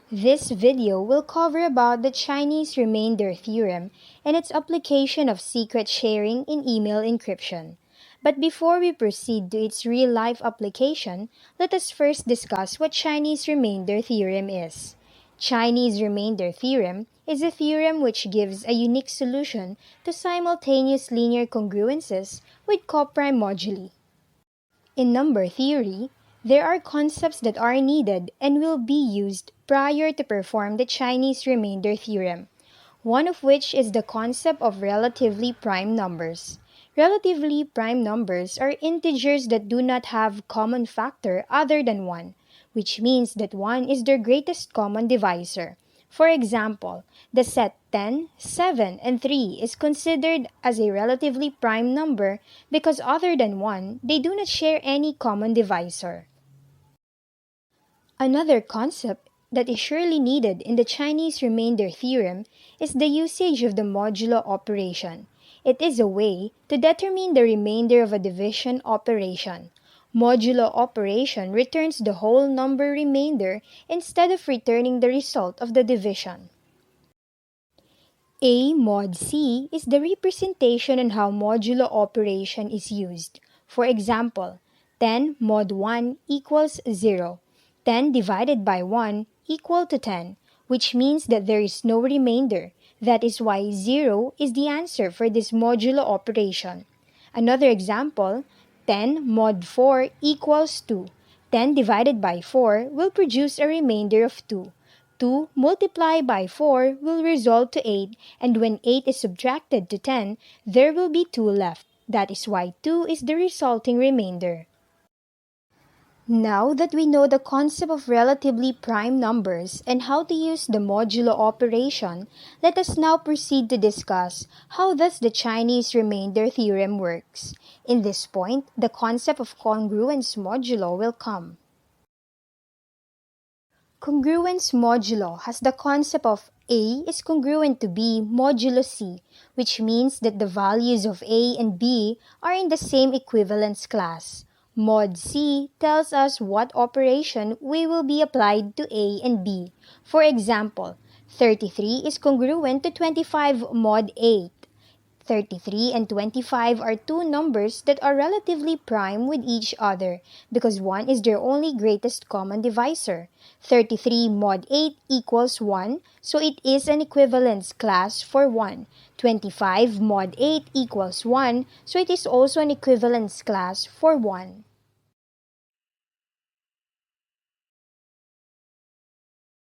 This video will cover about the Chinese remainder theorem and its application of secret sharing in email encryption. But before we proceed to its real-life application, let us first discuss what Chinese remainder theorem is. Chinese remainder theorem is a theorem which gives a unique solution to simultaneous linear congruences with coprime moduli. In number theory, there are concepts that are needed and will be used prior to perform the Chinese remainder theorem, one of which is the concept of relatively prime numbers. Relatively prime numbers are integers that do not have common factor other than 1, which means that 1 is their greatest common divisor. For example, the set 10, 7, and 3 is considered as a relatively prime number because other than 1, they do not share any common divisor. Another concept that is surely needed in the Chinese remainder theorem is the usage of the modulo operation. It is a way to determine the remainder of a division operation. Modulo operation returns the whole number remainder instead of returning the result of the division. A mod C is the representation on how modulo operation is used. For example, 10 mod 1 equals 0. 10 divided by 1 equal to 10, which means that there is no remainder. That is why 0 is the answer for this modulo operation. Another example, 10 mod 4 equals 2. 10 divided by 4 will produce a remainder of 2. 2 multiplied by 4 will result to 8, and when 8 is subtracted to 10, there will be 2 left. That is why 2 is the resulting remainder. Now that we know the concept of relatively prime numbers and how to use the modulo operation, let us now proceed to discuss how does the Chinese remainder theorem works. In this point, the concept of congruence modulo will come. Congruence modulo has the concept of A is congruent to B modulo C, which means that the values of A and B are in the same equivalence class. Mod C tells us what operation we will be applied to A and B. For example, 33 is congruent to 25 mod 8. 33 and 25 are two numbers that are relatively prime with each other because 1 is their only greatest common divisor. 33 mod 8 equals 1, so it is an equivalence class for 1. 25 mod 8 equals 1, so it is also an equivalence class for 1.